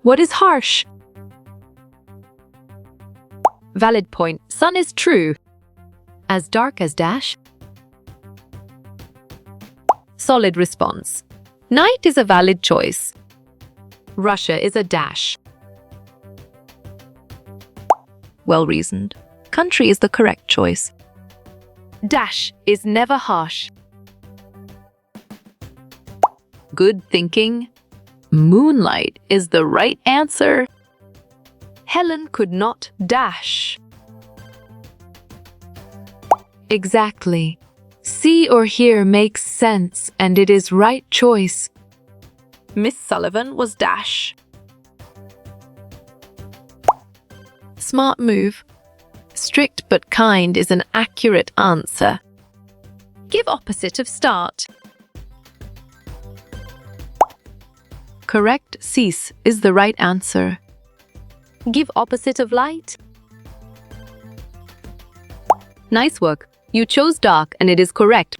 What is harsh? Valid point. Sun is true. As dark as dash? Solid response. Night is a valid choice. Russia is a dash. Well reasoned. Country is the correct choice. Dash is never harsh. Good thinking. Moonlight is the right answer. Helen could not dash. Exactly. See or hear makes sense and it is right choice. Miss Sullivan was dash. Smart move. Strict but kind is an accurate answer. Give opposite of start. Correct cease is the right answer. Give opposite of light. Nice work. You chose dark and it is correct.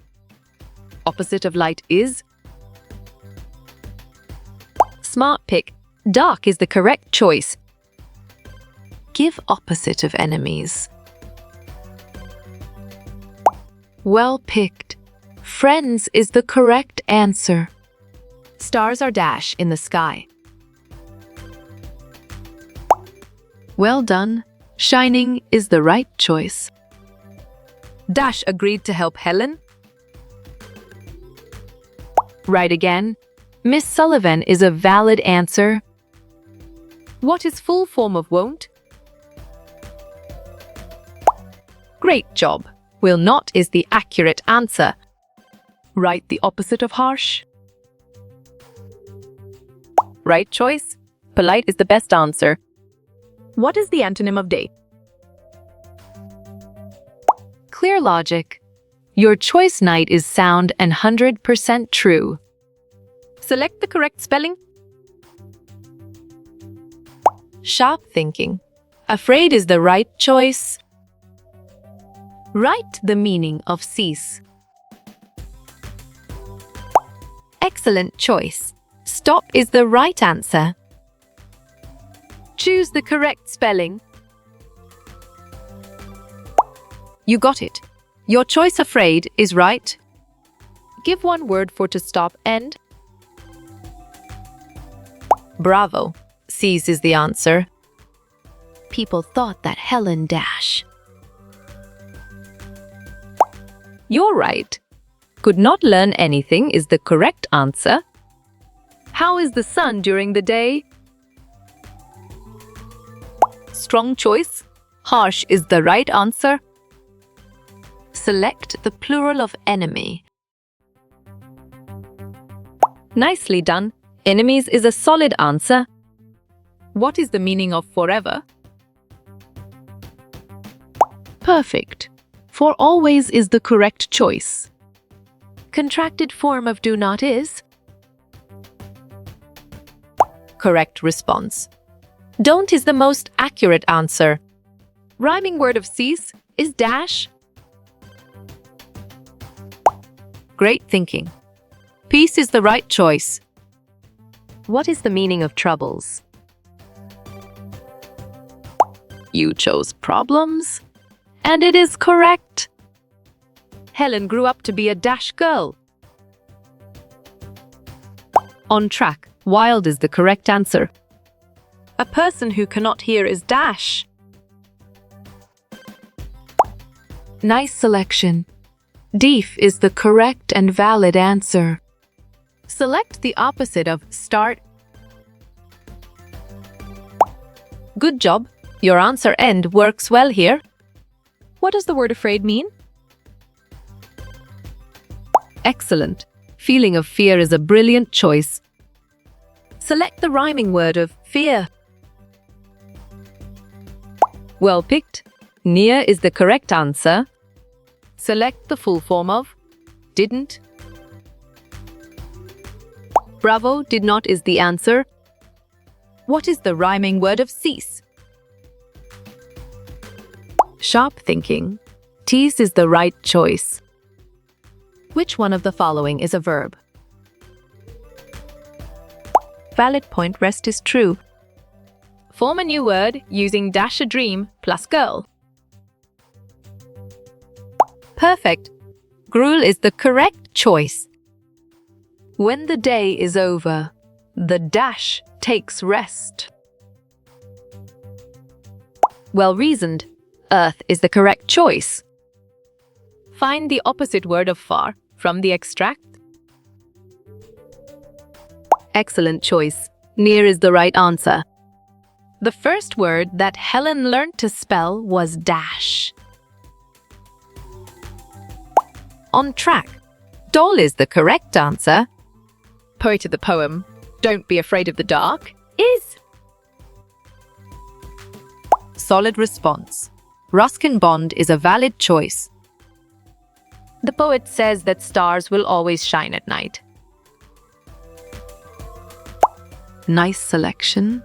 Opposite of light is? Smart pick. Dark is the correct choice. Give opposite of enemies. Well picked. Friends is the correct answer. Stars are dash in the sky. Well done. Shining is the right choice. Dash agreed to help Helen. Right again. Miss Sullivan is a valid answer. What is full form of won't? Great job. Will not is the accurate answer. Write the opposite of harsh. Right choice. Polite is the best answer. What is the antonym of day? Clear logic. Your choice night is sound and 100% true. Select the correct spelling. Sharp thinking. Afraid is the right choice. Write the meaning of cease. Excellent choice. Stop is the right answer. Choose the correct spelling. You got it. Your choice afraid is right. Give one word for to stop and. Bravo. Cease is the answer. People thought that Helen dash. You're right. Could not learn anything is the correct answer. How is the sun during the day? Strong choice. Harsh is the right answer. Select the plural of enemy. Nicely done. Enemies is a solid answer. What is the meaning of forever? Perfect. For always is the correct choice. Contracted form of do not is? Correct response. Don't is the most accurate answer. Rhyming word of cease is dash. Great thinking. Peace is the right choice. What is the meaning of troubles? You chose problems, and it is correct. Helen grew up to be a dash girl. On track. Wild is the correct answer. A person who cannot hear is dash. Nice selection. Deaf is the correct and valid answer. Select the opposite of start. Good job. Your answer end works well here. What does the word afraid mean? Excellent. Feeling of fear is a brilliant choice. Select the rhyming word of fear. Well picked. Near is the correct answer. Select the full form of didn't. Bravo, did not is the answer. What is the rhyming word of cease? Sharp thinking. Tease is the right choice. Which one of the following is a verb? Valid point. Rest is true. Form a new word using dash a dream plus girl. Perfect. Gruel is the correct choice. When the day is over, the dash takes rest. Well reasoned. Earth is the correct choice. Find the opposite word of far from the extract. Excellent choice. Near is the right answer. The first word that Helen learned to spell was dash. On track. Doll is the correct answer. Poet of the poem, Don't Be Afraid of the Dark, is Solid response. Ruskin Bond is a valid choice. The poet says that stars will always shine at night. Nice selection.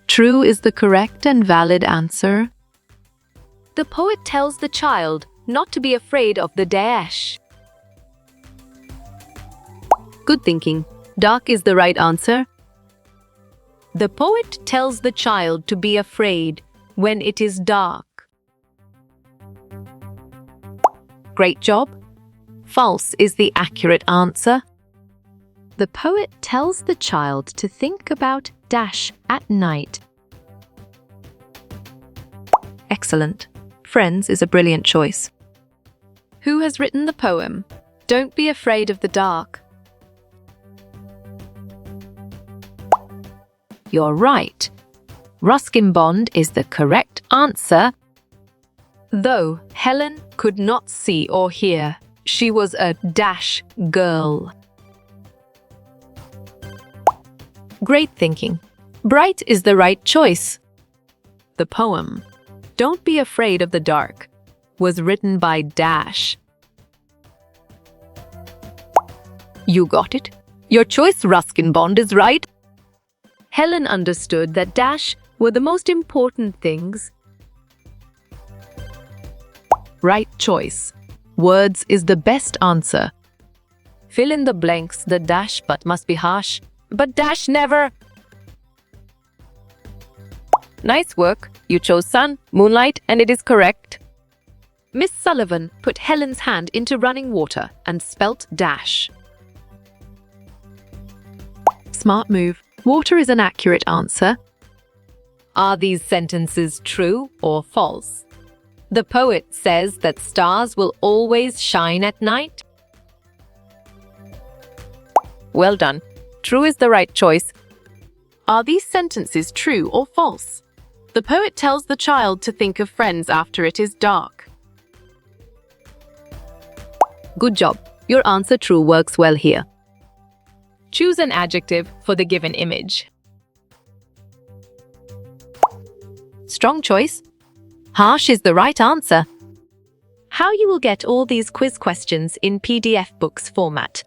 True is the correct and valid answer. The poet tells the child not to be afraid of the dash. Good thinking. Dark is the right answer. The poet tells the child to be afraid when it is dark. Great job. False is the accurate answer. The poet tells the child to think about dash at night. Excellent. Friends is a brilliant choice. Who has written the poem, Don't Be Afraid of the Dark? You're right. Ruskin Bond is the correct answer. Though Helen could not see or hear, she was a dash girl. Great thinking. Bright is the right choice. The poem, Don't Be Afraid of the Dark, was written by dash. You got it. Your choice, Ruskin Bond, is right. Helen understood that dash were the most important things. Right choice. Words is the best answer. Fill in the blanks, the dash but must be harsh. But dash never. Nice work. You chose sun, moonlight, and it is correct. Miss Sullivan put Helen's hand into running water and spelt dash. Smart move. Water is an accurate answer. Are these sentences true or false? The poet says that stars will always shine at night. Well done. True is the right choice. Are these sentences true or false? The poet tells the child to think of friends after it is dark. Good job. Your answer true works well here. Choose an adjective for the given image. Strong choice. Harsh is the right answer. How you will get all these quiz questions in PDF books format.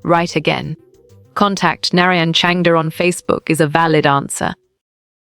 Right again. Contact Narayan Changda on Facebook is a valid answer.